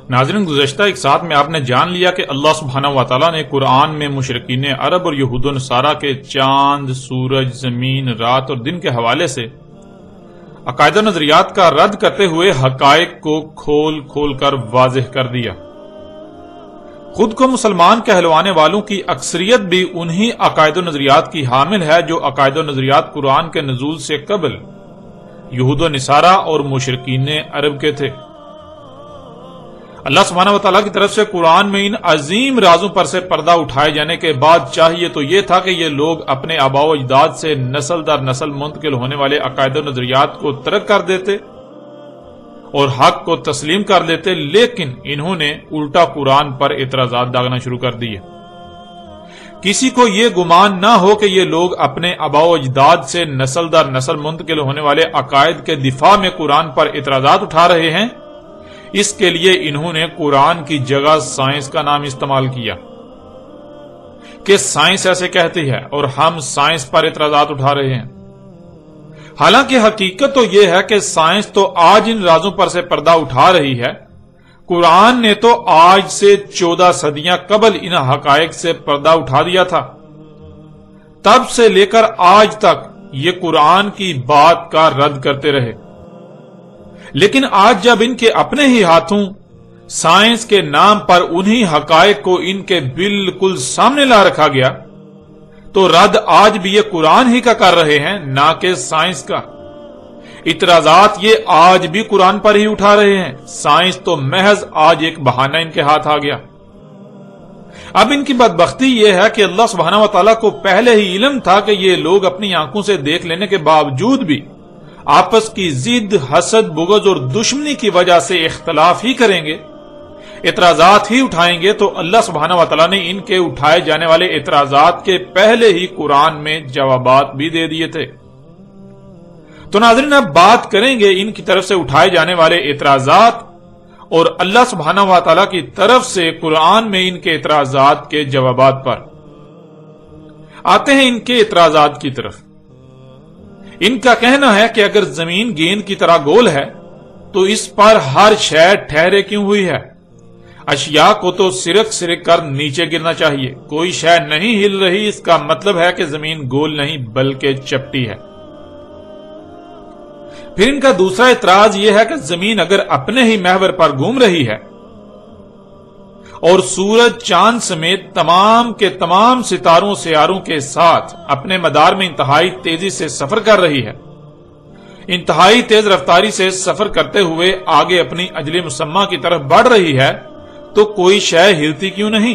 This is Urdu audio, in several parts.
ناظرین، گزشتہ ایک ساتھ میں آپ نے جان لیا کہ اللہ سبحانہ و تعالیٰ نے قرآن میں مشرکین عرب اور یہود و نصارہ کے چاند، سورج، زمین، رات اور دن کے حوالے سے عقائد و نظریات کا رد کرتے ہوئے حقائق کو کھول کھول کر واضح کر دیا۔ خود کو مسلمان کہلوانے والوں کی اکثریت بھی انہی عقائد و نظریات کی حامل ہے جو عقائد و نظریات قرآن کے نزول سے قبل یہود و نصارہ اور مشرکین عرب کے تھے۔ اللہ سبحانہ و تعالیٰ کی طرف سے قرآن میں ان عظیم رازوں پر سے پردہ اٹھائے جانے کے بعد چاہیے تو یہ تھا کہ یہ لوگ اپنے آباء و اجداد سے نسل در نسل منتقل ہونے والے عقائد و نظریات کو ترک کر دیتے اور حق کو تسلیم کر لیتے، لیکن انہوں نے الٹا قرآن پر اعتراضات داغنا شروع کر دیے۔ کسی کو یہ گمان نہ ہو کہ یہ لوگ اپنے آباء و اجداد سے نسل در نسل منتقل ہونے والے عقائد کے دفاع میں قرآن پر اعتراضات اٹھا رہے ہیں، اس کے لیے انہوں نے قرآن کی جگہ سائنس کا نام استعمال کیا کہ سائنس ایسے کہتی ہے اور ہم سائنس پر اعتراضات اٹھا رہے ہیں۔ حالانکہ حقیقت تو یہ ہے کہ سائنس تو آج ان رازوں پر سے پردہ اٹھا رہی ہے، قرآن نے تو آج سے 14 صدیاں قبل ان حقائق سے پردہ اٹھا دیا تھا۔ تب سے لے کر آج تک یہ قرآن کی بات کا رد کرتے رہے، لیکن آج جب ان کے اپنے ہی ہاتھوں سائنس کے نام پر انہی حقائق کو ان کے بالکل سامنے لا رکھا گیا تو رد آج بھی یہ قرآن ہی کا کر رہے ہیں، نہ کہ سائنس کا۔ اعتراضات یہ آج بھی قرآن پر ہی اٹھا رہے ہیں، سائنس تو محض آج ایک بہانہ ان کے ہاتھ آ گیا۔ اب ان کی بدبختی یہ ہے کہ اللہ سبحانہ و تعالیٰ کو پہلے ہی علم تھا کہ یہ لوگ اپنی آنکھوں سے دیکھ لینے کے باوجود بھی آپس کی ضد، حسد، بغض اور دشمنی کی وجہ سے اختلاف ہی کریں گے، اعتراضات ہی اٹھائیں گے، تو اللہ سبحانہ و تعالیٰ نے ان کے اٹھائے جانے والے اعتراضات کے پہلے ہی قرآن میں جوابات بھی دے دیے تھے۔ تو ناظرین، اب بات کریں گے ان کی طرف سے اٹھائے جانے والے اعتراضات اور اللہ سبحانہ و تعالیٰ کی طرف سے قرآن میں ان کے اعتراضات کے جوابات پر۔ آتے ہیں ان کے اعتراضات کی طرف۔ ان کا کہنا ہے کہ اگر زمین گیند کی طرح گول ہے تو اس پر ہر شے ٹھہرے کیوں ہوئی ہے؟ اشیاء کو تو سرک سرک کر نیچے گرنا چاہیے، کوئی شے نہیں ہل رہی، اس کا مطلب ہے کہ زمین گول نہیں بلکہ چپٹی ہے۔ پھر ان کا دوسرا اعتراض یہ ہے کہ زمین اگر اپنے ہی محور پر گھوم رہی ہے اور سورج، چاند سمیت تمام کے تمام ستاروں سیاروں کے ساتھ اپنے مدار میں انتہائی تیزی سے سفر کر رہی ہے، انتہائی تیز رفتاری سے سفر کرتے ہوئے آگے اپنی اجل مسمى کی طرف بڑھ رہی ہے، تو کوئی شے ہلتی کیوں نہیں؟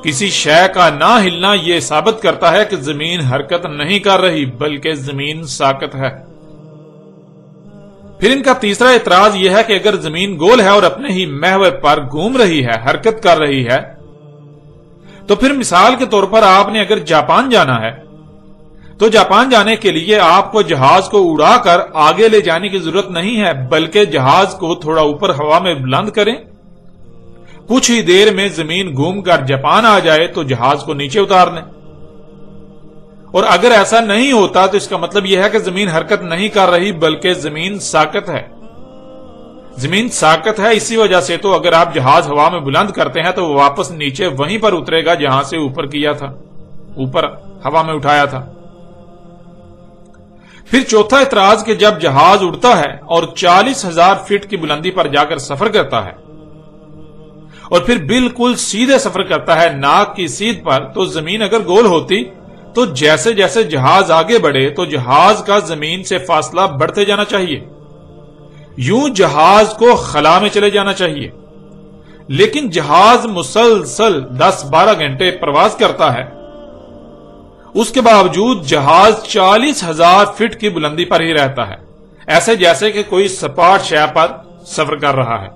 کسی شے کا نہ ہلنا یہ ثابت کرتا ہے کہ زمین حرکت نہیں کر رہی بلکہ زمین ساکت ہے۔ پھر ان کا تیسرا اعتراض یہ ہے کہ اگر زمین گول ہے اور اپنے ہی محور پر گھوم رہی ہے، حرکت کر رہی ہے، تو پھر مثال کے طور پر آپ نے اگر جاپان جانا ہے تو جاپان جانے کے لیے آپ کو جہاز کو اڑا کر آگے لے جانے کی ضرورت نہیں ہے، بلکہ جہاز کو تھوڑا اوپر ہوا میں بلند کریں، کچھ ہی دیر میں زمین گھوم کر جاپان آ جائے تو جہاز کو نیچے اتار لیں۔ اور اگر ایسا نہیں ہوتا تو اس کا مطلب یہ ہے کہ زمین حرکت نہیں کر رہی بلکہ زمین ساکت ہے۔ زمین ساکت ہے، اسی وجہ سے تو اگر آپ جہاز ہوا میں بلند کرتے ہیں تو وہ واپس نیچے وہیں پر اترے گا جہاں سے اوپر کیا تھا، اوپر ہوا میں اٹھایا تھا۔ پھر چوتھا اعتراض کہ جب جہاز اڑتا ہے اور 40,000 فٹ کی بلندی پر جا کر سفر کرتا ہے اور پھر بالکل سیدھے سفر کرتا ہے ناک کی سیدھ پر، تو زمین اگر گول ہوتی تو جیسے جیسے جہاز آگے بڑھے تو جہاز کا زمین سے فاصلہ بڑھتے جانا چاہیے، یوں جہاز کو خلا میں چلے جانا چاہیے، لیکن جہاز مسلسل 10-12 گھنٹے پرواز کرتا ہے، اس کے باوجود جہاز 40,000 فٹ کی بلندی پر ہی رہتا ہے، ایسے جیسے کہ کوئی سپاٹ شے پر سفر کر رہا ہے۔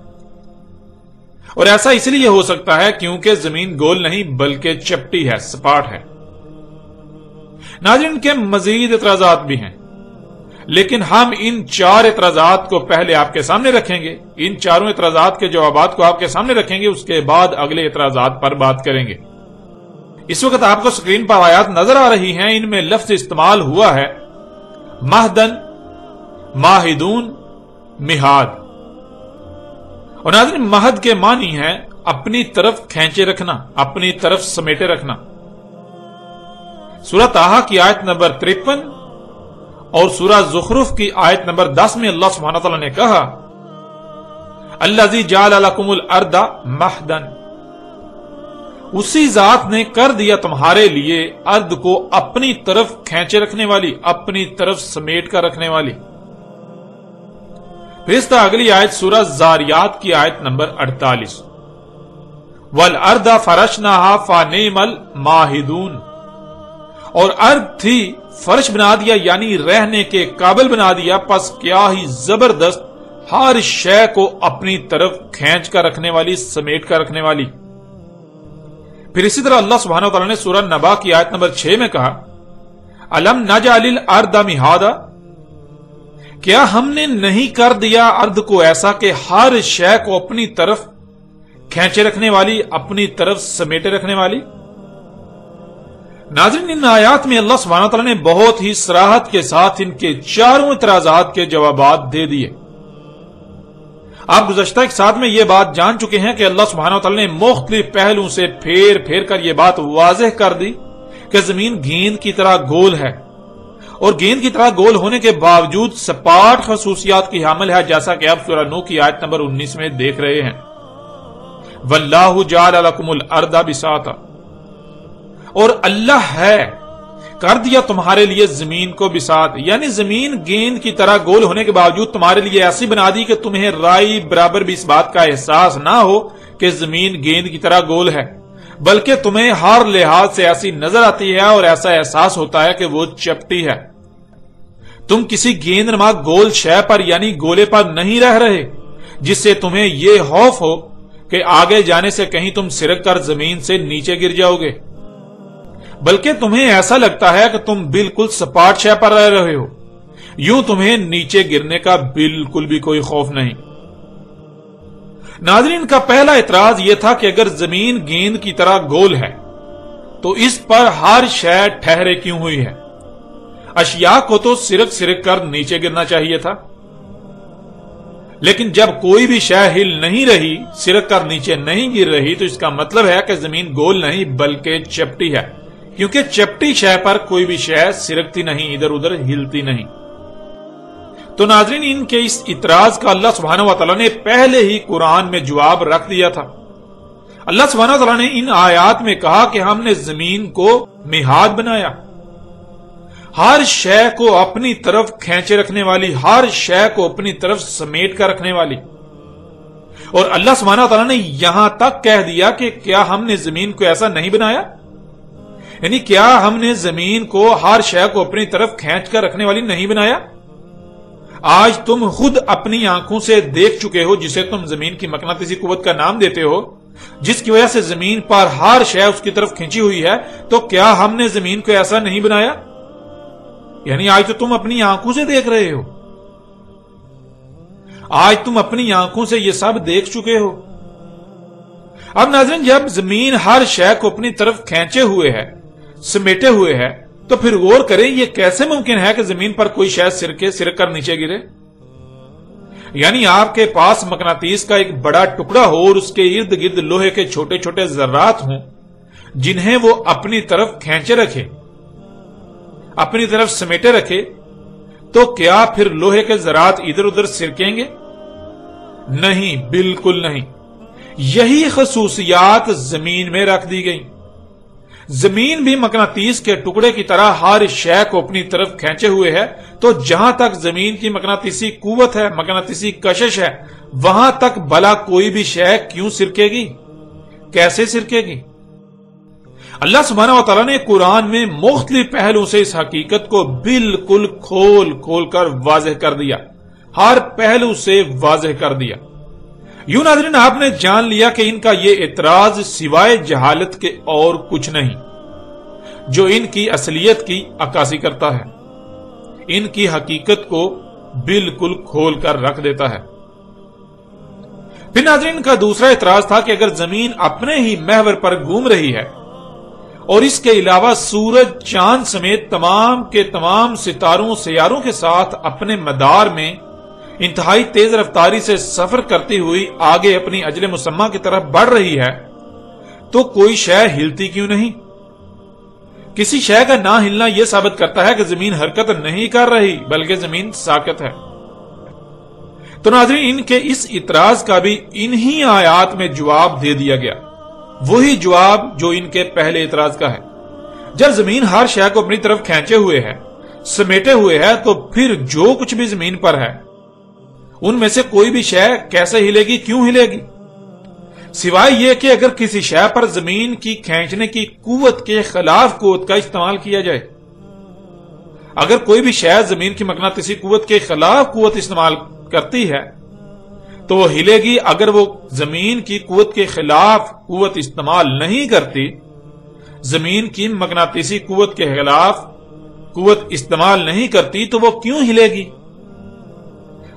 اور ایسا اس لیے ہو سکتا ہے کیونکہ زمین گول نہیں بلکہ چپٹی ہے، سپاٹ ہے۔ ناظرین، کے مزید اعتراضات بھی ہیں، لیکن ہم ان 4 اعتراضات کو پہلے آپ کے سامنے رکھیں گے، ان چاروں اعتراضات کے جوابات کو آپ کے سامنے رکھیں گے، اس کے بعد اگلے اعتراضات پر بات کریں گے۔ اس وقت آپ کو سکرین پر آیات نظر آ رہی ہیں، ان میں لفظ استعمال ہوا ہے مہدن، ماہدون، مہاد، اور ناظرین مہد کے معنی ہے اپنی طرف کھینچے رکھنا، اپنی طرف سمیٹے رکھنا۔ سورہ طٰہٰ کی آیت نمبر 53 اور سورہ زخرف کی آیت نمبر 10 میں اللہ سبحانہ وتعالی نے کہا الذی جعل لکم الارض مہدا، اسی ذات نے کر دیا تمہارے لیے ارض کو اپنی طرف کھینچے رکھنے والی، اپنی طرف سمیٹ کر رکھنے والی۔ پھر اس طرح اگلی آیت سورہ زاریات کی آیت نمبر 48 والارض فرشناہا فنعم الماہدون، اور ارض تھی فرش بنا دیا یعنی رہنے کے قابل بنا دیا، پس کیا ہی زبردست ہر شے کو اپنی طرف کھینچ کر رکھنے والی، سمیٹ کر رکھنے والی۔ پھر اسی طرح اللہ سبحانہ وتعالی نے سورہ نبا کی آیت نمبر 6 میں کہا الم نجعل الارض مہادا، کیا ہم نے نہیں کر دیا ارض کو ایسا کہ ہر شے کو اپنی طرف کھینچے رکھنے والی، اپنی طرف سمیٹے رکھنے والی۔ ناظرین ان آیات میں اللہ سبحانہ وتعالی نے بہت ہی صراحت کے ساتھ ان کے چاروں اعتراضات کے جوابات دے دیے۔ آپ گزشتہ ایک ساتھ میں یہ بات جان چکے ہیں کہ اللہ سبحانہ وتعالی نے مختلف پہلوؤں سے پھیر پھیر کر یہ بات واضح کر دی کہ زمین گیند کی طرح گول ہے، اور گیند کی طرح گول ہونے کے باوجود سپاٹ خصوصیات کی حامل ہے، جیسا کہ آپ سورہ نو کی آیت نمبر 19 میں دیکھ رہے ہیں واللہ جعل لکم الارض بساطا، اور اللہ ہے کر دیا تمہارے لیے زمین کو بساط، یعنی زمین گیند کی طرح گول ہونے کے باوجود تمہارے لیے ایسی بنا دی کہ تمہیں رائی برابر بھی اس بات کا احساس نہ ہو کہ زمین گیند کی طرح گول ہے، بلکہ تمہیں ہر لحاظ سے ایسی نظر آتی ہے اور ایسا احساس ہوتا ہے کہ وہ چپٹی ہے۔ تم کسی گیند نما گول شے پر یعنی گولے پر نہیں رہ رہے جس سے تمہیں یہ خوف ہو کہ آگے جانے سے کہیں تم سرک کر زمین سے نیچے گر جاؤ گے، بلکہ تمہیں ایسا لگتا ہے کہ تم بالکل سپاٹ شے پر رہ رہے ہو، یوں تمہیں نیچے گرنے کا بالکل بھی کوئی خوف نہیں۔ ناظرین کا پہلا اعتراض یہ تھا کہ اگر زمین گیند کی طرح گول ہے تو اس پر ہر شے ٹھہرے کیوں ہوئی ہے؟ اشیاء کو تو سرک سرک کر نیچے گرنا چاہیے تھا، لیکن جب کوئی بھی شے ہل نہیں رہی، سرک کر نیچے نہیں گر رہی، تو اس کا مطلب ہے کہ زمین گول نہیں بلکہ چپٹی ہے، کیونکہ چپٹی شے پر کوئی بھی شے سرکتی نہیں، ادھر ادھر ہلتی نہیں۔ تو ناظرین ان کے اس اعتراض کا اللہ سبحانہ وتعالی نے پہلے ہی قرآن میں جواب رکھ دیا تھا۔ اللہ سبحانہ وتعالی نے ان آیات میں کہا کہ ہم نے زمین کو مہاد بنایا، ہر شے کو اپنی طرف کھینچے رکھنے والی، ہر شے کو اپنی طرف سمیٹ کر رکھنے والی۔ اور اللہ سبحانہ وتعالی نے یہاں تک کہہ دیا کہ کیا ہم نے زمین کو ایسا نہیں بنایا، یعنی کیا ہم نے زمین کو ہر شے کو اپنی طرف کھینچ کر رکھنے والی نہیں بنایا؟ آج تم خود اپنی آنکھوں سے دیکھ چکے ہو، جسے تم زمین کی مقناطیسی قوت کا نام دیتے ہو، جس کی وجہ سے زمین پر ہر شے اس کی طرف کھینچی ہوئی ہے، تو کیا ہم نے زمین کو ایسا نہیں بنایا؟ یعنی آج تو تم اپنی آنکھوں سے دیکھ رہے ہو، آج تم اپنی آنکھوں سے یہ سب دیکھ چکے ہو۔ اب ناظرین جب زمین ہر شے کو اپنی طرف کھینچے ہوئے ہے، سمیٹے ہوئے ہے، تو پھر غور کریں یہ کیسے ممکن ہے کہ زمین پر کوئی شے سرک کر نیچے گرے؟ یعنی آپ کے پاس مقناطیس کا ایک بڑا ٹکڑا ہو اور اس کے ارد گرد لوہے کے چھوٹے چھوٹے ذرات ہوں جنہیں وہ اپنی طرف کھینچے رکھے، اپنی طرف سمیٹے رکھے، تو کیا پھر لوہے کے ذرات ادھر ادھر سرکیں گے؟ نہیں، بالکل نہیں۔ یہی خصوصیات زمین میں رکھ دی گئی۔ زمین بھی مقناطیس کے ٹکڑے کی طرح ہر شے کو اپنی طرف کھینچے ہوئے ہے، تو جہاں تک زمین کی مقناطیسی قوت ہے، مقناطیسی کشش ہے، وہاں تک بھلا کوئی بھی شے کیوں سرکے گی؟ کیسے سرکے گی؟ اللہ سبحانہ وتعالی نے قرآن میں مختلف پہلوؤں سے اس حقیقت کو بالکل کھول کھول کر واضح کر دیا، ہر پہلو سے واضح کر دیا۔ یوں ناظرین آپ نے جان لیا کہ ان کا یہ اعتراض سوائے جہالت کے اور کچھ نہیں، جو ان کی اصلیت کی عکاسی کرتا ہے، ان کی حقیقت کو بالکل کھول کر رکھ دیتا ہے۔ پھر ناظرین کا دوسرا اعتراض تھا کہ اگر زمین اپنے ہی محور پر گھوم رہی ہے اور اس کے علاوہ سورج، چاند سمیت تمام کے تمام ستاروں سیاروں کے ساتھ اپنے مدار میں انتہائی تیز رفتاری سے سفر کرتی ہوئی آگے اپنی اجل مسمہ کی طرف بڑھ رہی ہے تو کوئی شے ہلتی کیوں نہیں؟ کسی شے کا نہ ہلنا یہ ثابت کرتا ہے کہ زمین حرکت نہیں کر رہی بلکہ زمین ساکت ہے۔ تو ناظرین، ان کے اس اعتراض کا بھی انہی آیات میں جواب دے دیا گیا، وہی جواب جو ان کے پہلے اعتراض کا ہے۔ جب زمین ہر شے کو اپنی طرف کھینچے ہوئے ہے، سمیٹے ہوئے ہے، تو پھر جو کچھ بھی زمین پر ہے ان میں سے کوئی بھی شے کیسے ہلے گی، کیوں ہلے گی؟ سوائے یہ کہ اگر کسی شے پر زمین کی کھینچنے کی قوت کے خلاف قوت کا استعمال کیا جائے۔ اگر کوئی بھی شے زمین کی مقناطیسی قوت کے خلاف قوت استعمال کرتی ہے تو وہ ہلے گی۔ اگر وہ زمین کی قوت کے خلاف قوت استعمال نہیں کرتی، زمین کی مقناطیسی قوت کے خلاف قوت استعمال نہیں کرتی، تو وہ کیوں ہلے گی؟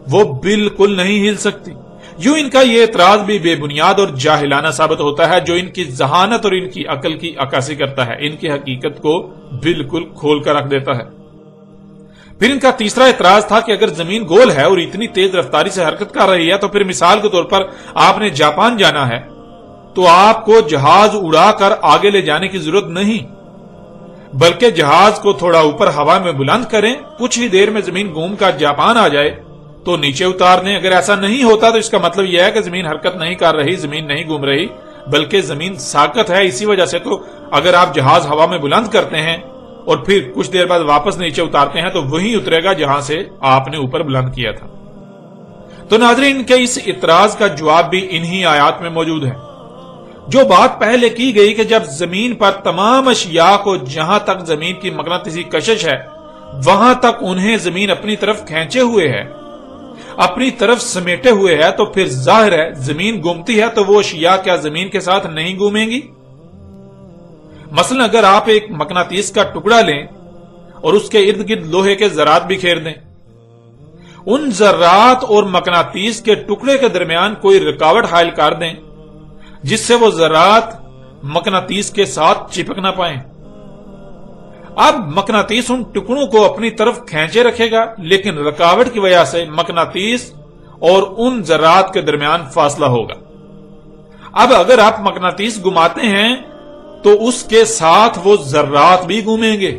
وہ بالکل نہیں ہل سکتی۔ یوں ان کا یہ اعتراض بھی بے بنیاد اور جاہلانہ ثابت ہوتا ہے، جو ان کی ذہانت اور ان کی عقل کی عکاسی کرتا ہے، ان کی حقیقت کو بالکل کھول کر رکھ دیتا ہے۔ پھر ان کا تیسرا اعتراض تھا کہ اگر زمین گول ہے اور اتنی تیز رفتاری سے حرکت کر رہی ہے تو پھر مثال کے طور پر آپ نے جاپان جانا ہے تو آپ کو جہاز اڑا کر آگے لے جانے کی ضرورت نہیں، بلکہ جہاز کو تھوڑا اوپر ہوا میں بلند کریں، کچھ ہی دیر میں زمین گھوم کر جاپان آ جائے تو نیچے اتار دیں۔ اگر ایسا نہیں ہوتا تو اس کا مطلب یہ ہے کہ زمین حرکت نہیں کر رہی، زمین نہیں گھوم رہی بلکہ زمین ساکت ہے۔ اسی وجہ سے تو اگر آپ جہاز ہوا میں بلند کرتے ہیں اور پھر کچھ دیر بعد واپس نیچے اتارتے ہیں تو وہی اترے گا جہاں سے آپ نے اوپر بلند کیا تھا۔ تو ناظرین، ان کے اس اعتراض کا جواب بھی انہی آیات میں موجود ہے۔ جو بات پہلے کی گئی کہ جب زمین پر تمام اشیاء کو جہاں تک زمین کی مقناطیسی کشش ہے وہاں تک انہیں زمین اپنی طرف کھینچے ہوئے ہے، اپنی طرف سمیٹے ہوئے ہے، تو پھر ظاہر ہے زمین گھومتی ہے تو وہ اشیاء کیا زمین کے ساتھ نہیں گھومیں گی؟ مثلا اگر آپ ایک مقناطیس کا ٹکڑا لیں اور اس کے ارد گرد لوہے کے ذرات بکھیر دیں، ان ذرات اور مقناطیس کے ٹکڑے کے درمیان کوئی رکاوٹ حائل کر دیں جس سے وہ ذرات مقناطیس کے ساتھ چپک نہ پائیں۔ اب مقناطیس ان ٹکڑوں کو اپنی طرف کھینچے رکھے گا، لیکن رکاوٹ کی وجہ سے مقناطیس اور ان ذرات کے درمیان فاصلہ ہوگا۔ اب اگر آپ مقناطیس گھماتے ہیں تو اس کے ساتھ وہ ذرات بھی گھومیں گے،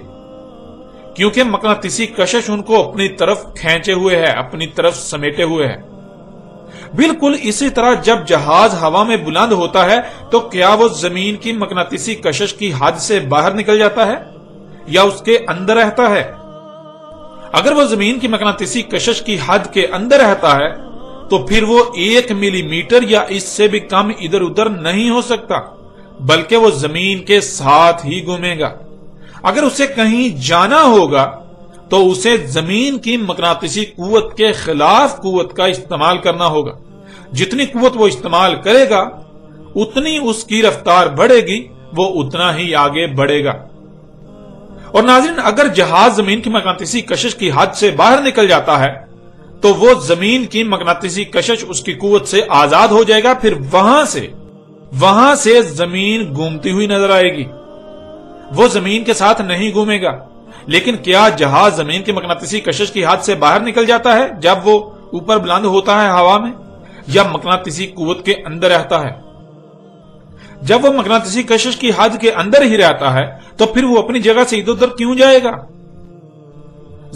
کیونکہ مقناطیسی کشش ان کو اپنی طرف کھینچے ہوئے ہے، اپنی طرف سمیٹے ہوئے ہے۔ بالکل اسی طرح جب جہاز ہوا میں بلند ہوتا ہے تو کیا وہ زمین کی مقناطیسی کشش کی حد سے باہر نکل جاتا ہے یا اس کے اندر رہتا ہے؟ اگر وہ زمین کی مقناطیسی کشش کی حد کے اندر رہتا ہے تو پھر وہ 1 ملی میٹر یا اس سے بھی کم ادھر ادھر نہیں ہو سکتا، بلکہ وہ زمین کے ساتھ ہی گھومے گا۔ اگر اسے کہیں جانا ہوگا تو اسے زمین کی مقناطیسی قوت کے خلاف قوت کا استعمال کرنا ہوگا۔ جتنی قوت وہ استعمال کرے گا اتنی اس کی رفتار بڑھے گی، وہ اتنا ہی آگے بڑھے گا۔ اور ناظرین، اگر جہاز زمین کی مقناطیسی کشش کی حد سے باہر نکل جاتا ہے تو وہ زمین کی مقناطیسی کشش اس کی قوت سے آزاد ہو جائے گا، پھر وہاں سے زمین گھومتی ہوئی نظر آئے گی، وہ زمین کے ساتھ نہیں گھومے گا۔ لیکن کیا جہاز زمین کی مقناطیسی کشش کی حد سے باہر نکل جاتا ہے جب وہ اوپر بلند ہوتا ہے ہوا میں، یا مقناطیسی قوت کے اندر رہتا ہے؟ جب وہ مقناطیسی کشش کی حد کے اندر ہی رہتا ہے تو پھر وہ اپنی جگہ سے ادھر ادھر کیوں جائے گا؟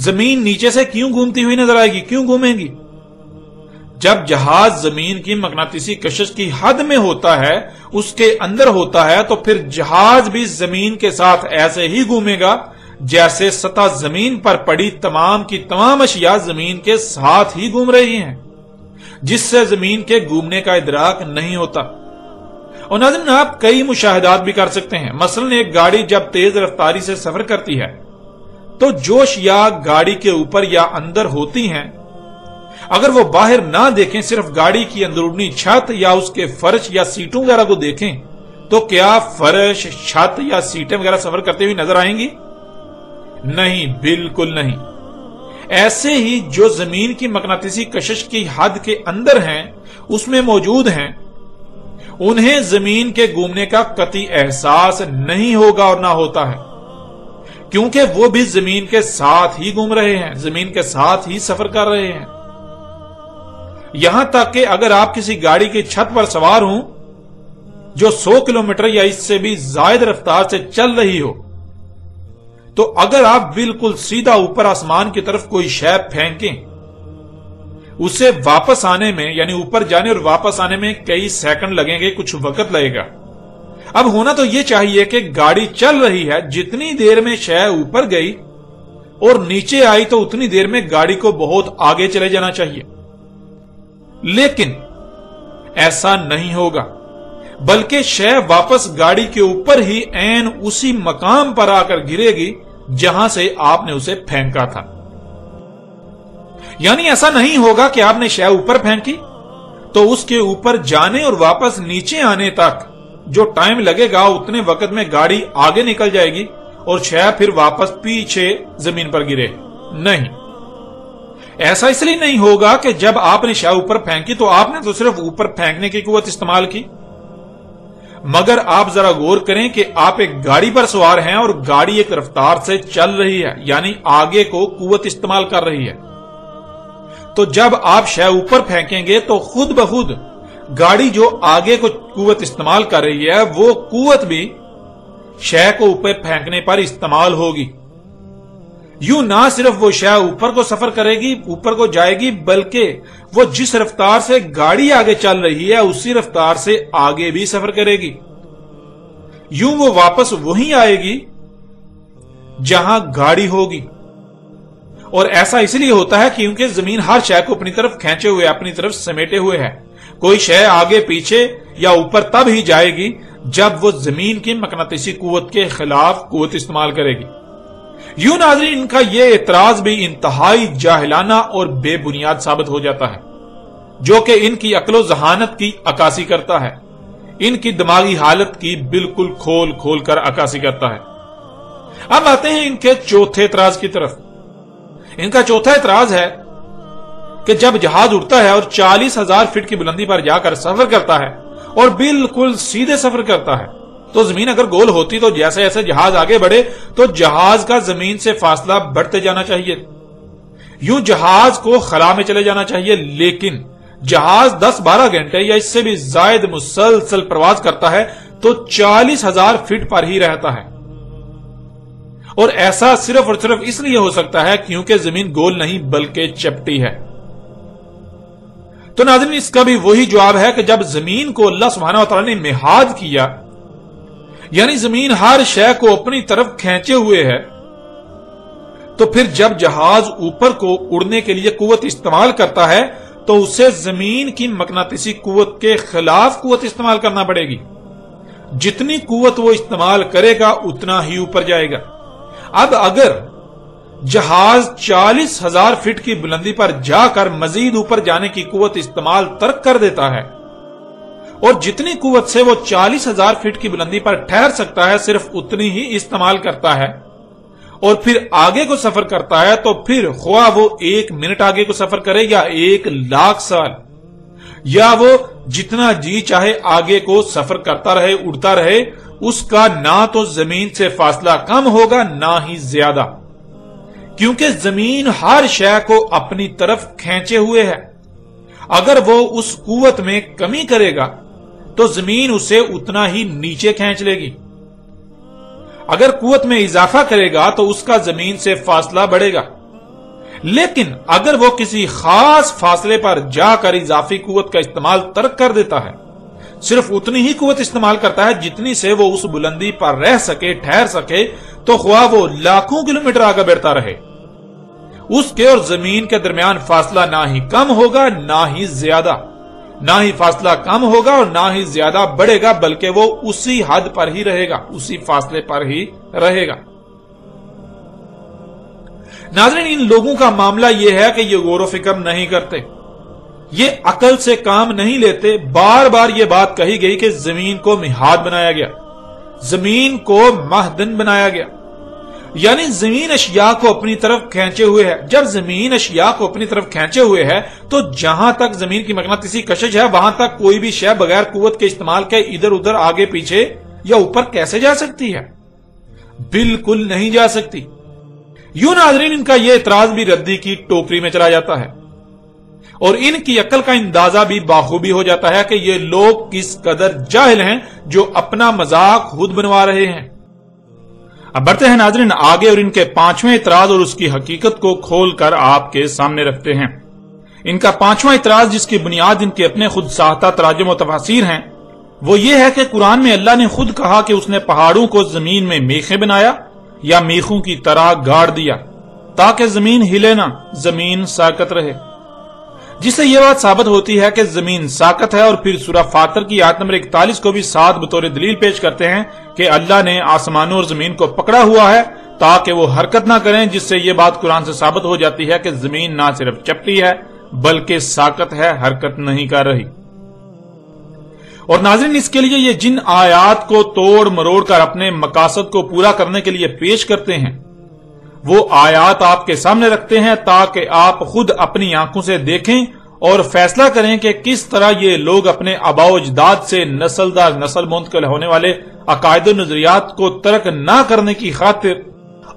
زمین نیچے سے کیوں گھومتی ہوئی نظر آئے گی، کیوں گھومے گی؟ جب جہاز زمین کی مقناطیسی کشش کی حد میں ہوتا ہے، اس کے اندر ہوتا ہے، تو پھر جہاز بھی زمین کے ساتھ ایسے ہی گھومے گا جیسے سطح زمین پر پڑی تمام کی تمام اشیاء زمین کے ساتھ ہی گھوم رہی ہیں، جس سے زمین کے گھومنے کا ادراک نہیں ہوتا۔ اور ناظرین، آپ کئی مشاہدات بھی کر سکتے ہیں۔ مثلا ایک گاڑی جب تیز رفتاری سے سفر کرتی ہے تو جو اشیاء گاڑی کے اوپر یا اندر ہوتی ہیں، اگر وہ باہر نہ دیکھیں، صرف گاڑی کی اندرونی چھت یا اس کے فرش یا سیٹوں وغیرہ کو دیکھیں، تو کیا فرش، چھت یا سیٹیں وغیرہ سفر کرتے ہوئی نظر آئیں گی؟ نہیں، بالکل نہیں۔ ایسے ہی جو زمین کی مقناطیسی کشش کی حد کے اندر ہیں، اس میں موجود ہیں، انہیں زمین کے گھومنے کا قطعی احساس نہیں ہوگا اور نہ ہوتا ہے، کیونکہ وہ بھی زمین کے ساتھ ہی گھوم رہے ہیں، زمین کے ساتھ ہی سفر کر رہے ہیں۔ یہاں تک کہ اگر آپ کسی گاڑی کی چھت پر سوار ہوں جو 100 کلومیٹر یا اس سے بھی زائد رفتار سے چل رہی ہو، تو اگر آپ بالکل سیدھا اوپر آسمان کی طرف کوئی شے پھینکیں، اسے واپس آنے میں، یعنی اوپر جانے اور واپس آنے میں کئی سیکنڈ لگیں گے، کچھ وقت لگے گا۔ اب ہونا تو یہ چاہیے کہ گاڑی چل رہی ہے، جتنی دیر میں شے اوپر گئی اور نیچے آئی تو اتنی دیر میں گاڑی کو بہت آگے چلے جانا چاہیے، لیکن ایسا نہیں ہوگا، بلکہ شے واپس گاڑی کے اوپر ہی عین اسی مقام پر آ کر گرے گی جہاں سے آپ نے اسے پھینکا تھا۔ یعنی ایسا نہیں ہوگا کہ آپ نے شے اوپر پھینکی تو اس کے اوپر جانے اور واپس نیچے آنے تک جو ٹائم لگے گا اتنے وقت میں گاڑی آگے نکل جائے گی اور شے پھر واپس پیچھے زمین پر گرے۔ نہیں، ایسا اس لیے نہیں ہوگا کہ جب آپ نے شے اوپر پھینکی تو آپ نے تو صرف اوپر پھینکنے کی قوت استعمال کی، مگر آپ ذرا غور کریں کہ آپ ایک گاڑی پر سوار ہیں اور گاڑی ایک رفتار سے چل رہی ہے، یعنی آگے کو قوت استعمال کر رہی ہے۔ تو جب آپ شے اوپر پھینکیں گے تو خود بخود گاڑی جو آگے کو قوت استعمال کر رہی ہے وہ قوت بھی شے کو اوپر پھینکنے پر استعمال ہوگی۔ یوں نہ صرف وہ شے اوپر کو سفر کرے گی، اوپر کو جائے گی، بلکہ وہ جس رفتار سے گاڑی آگے چل رہی ہے اسی رفتار سے آگے بھی سفر کرے گی۔ یوں وہ واپس وہیں آئے گی جہاں گاڑی ہوگی۔ اور ایسا اس لیے ہوتا ہے کیونکہ زمین ہر شے کو اپنی طرف کھینچے ہوئے، اپنی طرف سمیٹے ہوئے ہے۔ کوئی شے آگے پیچھے یا اوپر تب ہی جائے گی جب وہ زمین کی مقناطیسی قوت کے خلاف قوت استعمال کرے گی۔ یوں ناظرین، ان کا یہ اعتراض بھی انتہائی جاہلانہ اور بے بنیاد ثابت ہو جاتا ہے، جو کہ ان کی عقل و ذہانت کی عکاسی کرتا ہے، ان کی دماغی حالت کی بالکل کھول کھول کر عکاسی کرتا ہے۔ اب آتے ہیں ان کے چوتھے اعتراض کی طرف۔ ان کا چوتھا اعتراض ہے کہ جب جہاز اڑتا ہے اور 40,000 فٹ کی بلندی پر جا کر سفر کرتا ہے اور بالکل سیدھے سفر کرتا ہے تو زمین اگر گول ہوتی تو جیسے جیسے جہاز آگے بڑھے تو جہاز کا زمین سے فاصلہ بڑھتے جانا چاہیے، یوں جہاز کو خلا میں چلے جانا چاہیے، لیکن جہاز 10-12 گھنٹے یا اس سے بھی زائد مسلسل پرواز کرتا ہے تو 40,000 فٹ پر ہی رہتا ہے۔ اور ایسا صرف اور صرف اس لیے ہو سکتا ہے کیونکہ زمین گول نہیں بلکہ چپٹی ہے۔ تو ناظرین، اس کا بھی وہی جواب ہے کہ جب زمین کو اللہ سبحانہ و تعالی نے مہاد کیا، یعنی زمین ہر شے کو اپنی طرف کھینچے ہوئے ہے، تو پھر جب جہاز اوپر کو اڑنے کے لیے قوت استعمال کرتا ہے تو اسے زمین کی مقناطیسی قوت کے خلاف قوت استعمال کرنا پڑے گی۔ جتنی قوت وہ استعمال کرے گا اتنا ہی اوپر جائے گا۔ اب اگر جہاز 40,000 فٹ کی بلندی پر جا کر مزید اوپر جانے کی قوت استعمال ترک کر دیتا ہے اور جتنی قوت سے وہ 40,000 فٹ کی بلندی پر ٹھہر سکتا ہے صرف اتنی ہی استعمال کرتا ہے اور پھر آگے کو سفر کرتا ہے، تو پھر خواہ وہ 1 منٹ آگے کو سفر کرے یا 1,00,000 سال، یا وہ جتنا جی چاہے آگے کو سفر کرتا رہے، اڑتا رہے، اس کا نہ تو زمین سے فاصلہ کم ہوگا نہ ہی زیادہ، کیونکہ زمین ہر شے کو اپنی طرف کھینچے ہوئے ہے۔ اگر وہ اس قوت میں کمی کرے گا تو زمین اسے اتنا ہی نیچے کھینچ لے گی، اگر قوت میں اضافہ کرے گا تو اس کا زمین سے فاصلہ بڑھے گا، لیکن اگر وہ کسی خاص فاصلے پر جا کر اضافی قوت کا استعمال ترک کر دیتا ہے، صرف اتنی ہی قوت استعمال کرتا ہے جتنی سے وہ اس بلندی پر رہ سکے، ٹھہر سکے، تو خواہ وہ لاکھوں کلومیٹر آگے بڑھتا رہے، اس کے اور زمین کے درمیان فاصلہ نہ ہی کم ہوگا نہ ہی زیادہ، نہ ہی فاصلہ کم ہوگا اور نہ ہی زیادہ بڑھے گا، بلکہ وہ اسی حد پر ہی رہے گا، اسی فاصلے پر ہی رہے گا۔ ناظرین، ان لوگوں کا معاملہ یہ ہے کہ یہ غور و فکر نہیں کرتے، یہ عقل سے کام نہیں لیتے۔ بار بار یہ بات کہی گئی کہ زمین کو مہاد بنایا گیا، زمین کو مہدن بنایا گیا، یعنی زمین اشیاء کو اپنی طرف کھینچے ہوئے ہے۔ جب زمین اشیاء کو اپنی طرف کھینچے ہوئے ہے تو جہاں تک زمین کی مقناطیسی کشش ہے وہاں تک کوئی بھی شے بغیر قوت کے استعمال کے ادھر ادھر آگے پیچھے یا اوپر کیسے جا سکتی ہے؟ بالکل نہیں جا سکتی۔ یوں ناظرین، ان کا یہ اعتراض بھی ردی کی ٹوکری میں چلا جاتا ہے اور ان کی عقل کا اندازہ بھی باخوبی ہو جاتا ہے کہ یہ لوگ کس قدر جاہل ہیں جو اپنا مذاق خود بنوا رہے ہیں۔ اب بڑھتے ہیں ناظرین آگے اور ان کے پانچویں اعتراض اور اس کی حقیقت کو کھول کر آپ کے سامنے رکھتے ہیں۔ ان کا پانچواں اعتراض، جس کی بنیاد ان کے اپنے خود ساختہ تراجم و تفاسیر ہیں، وہ یہ ہے کہ قرآن میں اللہ نے خود کہا کہ اس نے پہاڑوں کو زمین میں میخیں بنایا یا میخوں کی طرح گاڑ دیا تاکہ زمین ہلے نہ، زمین ساکت رہے، جس سے یہ بات ثابت ہوتی ہے کہ زمین ساکت ہے۔ اور پھر سورہ فاطر کی آیت نمبر 41 کو بھی ساتھ بطور دلیل پیش کرتے ہیں کہ اللہ نے آسمانوں اور زمین کو پکڑا ہوا ہے تاکہ وہ حرکت نہ کریں، جس سے یہ بات قرآن سے ثابت ہو جاتی ہے کہ زمین نہ صرف چپٹی ہے بلکہ ساکت ہے، حرکت نہیں کر رہی۔ اور ناظرین اس کے لیے یہ جن آیات کو توڑ مروڑ کر اپنے مقاصد کو پورا کرنے کے لیے پیش کرتے ہیں، وہ آیات آپ کے سامنے رکھتے ہیں تاکہ آپ خود اپنی آنکھوں سے دیکھیں اور فیصلہ کریں کہ کس طرح یہ لوگ اپنے آباء و اجداد سے نسل در نسل منتقل ہونے والے عقائد و نظریات کو ترک نہ کرنے کی خاطر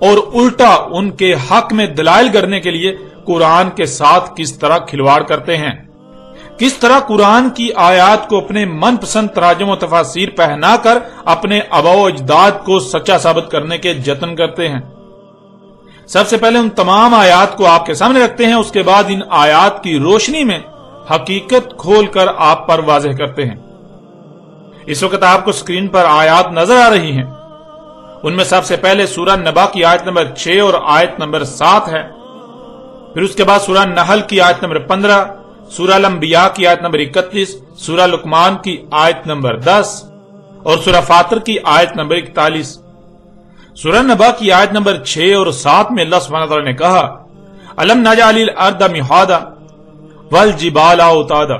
اور الٹا ان کے حق میں دلائل کرنے کے لیے قرآن کے ساتھ کس طرح کھلواڑ کرتے ہیں، کس طرح قرآن کی آیات کو اپنے من پسند تراجم و تفاسیر پہنا کر اپنے آباء و اجداد کو سچا ثابت کرنے کے جتن کرتے ہیں۔ سب سے پہلے ان تمام آیات کو آپ کے سامنے رکھتے ہیں، اس کے بعد ان آیات کی روشنی میں حقیقت کھول کر آپ پر واضح کرتے ہیں۔ اس وقت آپ کو سکرین پر آیات نظر آ رہی ہیں، ان میں سب سے پہلے سورہ نبا کی آیت نمبر 6 اور آیت نمبر 7 ہے، پھر اس کے بعد سورہ نحل کی آیت نمبر 15، سورہ الانبیاء کی آیت نمبر 31، سورہ لقمان کی آیت نمبر 10 اور سورہ فاطر کی آیت نمبر 41۔ سورہ نبا کی آیت نمبر 6 اور 7 میں اللہ سبحانہ وتعالی نے کہا الم نجعل الارض مہادا والجبال اوتادا،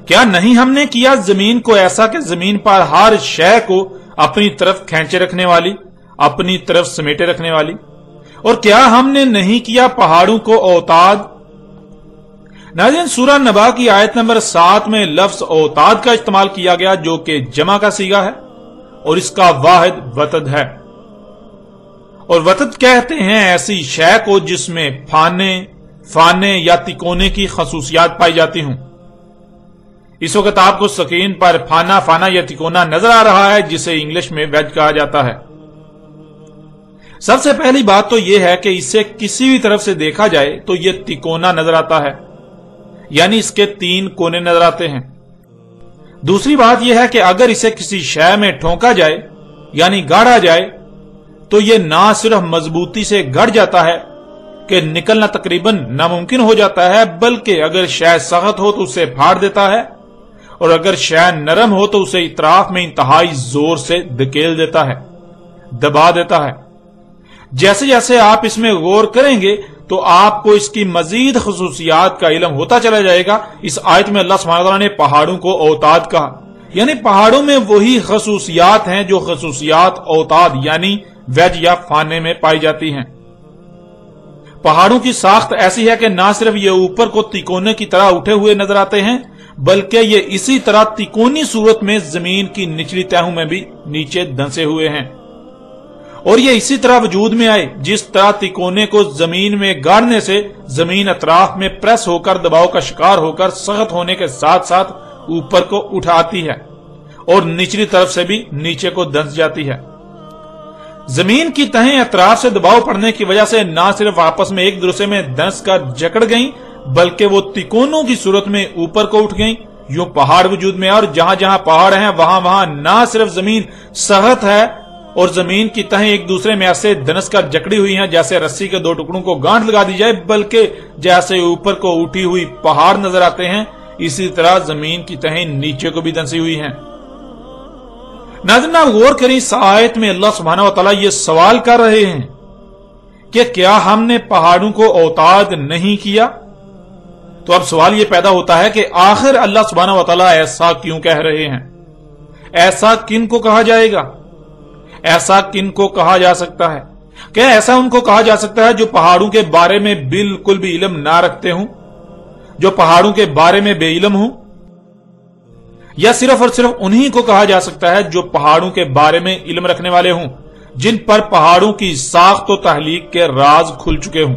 کیا نہیں ہم نے کیا زمین کو ایسا کہ زمین پر ہر شے کو اپنی طرف کھینچے رکھنے والی، اپنی طرف سمیٹے رکھنے والی، اور کیا ہم نے نہیں کیا پہاڑوں کو اوتاد۔ ناظرین سورہ نبا کی آیت نمبر 7 میں لفظ اوتاد کا استعمال کیا گیا جو کہ جمع کا صیغہ ہے اور اس کا واحد وتد ہے، اور وتد کہتے ہیں ایسی شے کو جس میں فانے یا تکونے کی خصوصیات پائی جاتی ہوں۔ اس وقت آپ کو سکرین پر فانا یا تکونا نظر آ رہا ہے جسے انگلش میں ویج کہا جاتا ہے۔ سب سے پہلی بات تو یہ ہے کہ اسے کسی بھی طرف سے دیکھا جائے تو یہ تکونا نظر آتا ہے، یعنی اس کے 3 کونے نظر آتے ہیں۔ دوسری بات یہ ہے کہ اگر اسے کسی شے میں ٹھونکا جائے یعنی گاڑا جائے تو یہ نہ صرف مضبوطی سے گڑ جاتا ہے کہ نکلنا تقریباً ناممکن ہو جاتا ہے، بلکہ اگر شے سخت ہو تو اسے پھاڑ دیتا ہے، اور اگر شے نرم ہو تو اسے اطراف میں انتہائی زور سے دھکیل دیتا ہے، دبا دیتا ہے۔ جیسے جیسے آپ اس میں غور کریں گے تو آپ کو اس کی مزید خصوصیات کا علم ہوتا چلا جائے گا۔ اس آیت میں اللہ سبحانہ وتعالی نے پہاڑوں کو اوتاد کہا، یعنی پہاڑوں میں وہی خصوصیات ہیں جو خصوصیات اوتاد یعنی ویج یا فانے میں پائی جاتی ہیں۔ پہاڑوں کی ساخت ایسی ہے کہ نہ صرف یہ اوپر کو تکونے کی طرح اٹھے ہوئے نظر آتے ہیں بلکہ یہ اسی طرح تکونی صورت میں زمین کی نچلی تہوں میں بھی نیچے دھنسے ہوئے ہیں، اور یہ اسی طرح وجود میں آئے جس طرح تکونے کو زمین میں گاڑنے سے زمین اطراف میں پریس ہو کر دباؤ کا شکار ہو کر سخت ہونے کے ساتھ ساتھ اوپر کو اٹھاتی ہے اور نچلی طرف سے بھی نیچے کو دھنس جاتی ہے۔ زمین کی تہیں اطراف سے دباؤ پڑنے کی وجہ سے نہ صرف آپس میں ایک دوسرے میں دھنس کر جکڑ گئیں بلکہ وہ تکونوں کی صورت میں اوپر کو اٹھ گئیں۔ یوں پہاڑ وجود میں اور جہاں جہاں پہاڑ ہیں وہاں وہاں نہ صرف زمین سخت ہے اور زمین کی تہیں ایک دوسرے میں ایسے دھنس کر جکڑی ہوئی ہیں جیسے رسی کے 2 ٹکڑوں کو گانٹھ لگا دی جائے، بلکہ جیسے اوپر کو اٹھی ہوئی پہاڑ نظر آتے ہیں اسی طرح زمین کی تہیں نیچے کو بھی دھنسی ہوئی ہیں۔ ناظرین آپ غور کریں، اس آیت میں اللہ سبحانہ وتعالی یہ سوال کر رہے ہیں کہ کیا ہم نے پہاڑوں کو اوتاد نہیں کیا؟ تو اب سوال یہ پیدا ہوتا ہے کہ آخر اللہ سبحانہ وتعالی ایسا کیوں کہہ رہے ہیں؟ ایسا کن کو کہا جائے گا؟ ایسا کن کو کہا جا سکتا ہے؟ کیا ایسا ان کو کہا جا سکتا ہے جو پہاڑوں کے بارے میں بالکل بھی علم نہ رکھتے ہوں، جو پہاڑوں کے بارے میں بے علم ہوں، یا صرف اور صرف انہی کو کہا جا سکتا ہے جو پہاڑوں کے بارے میں علم رکھنے والے ہوں، جن پر پہاڑوں کی ساخت و تخلیق کے راز کھل چکے ہوں؟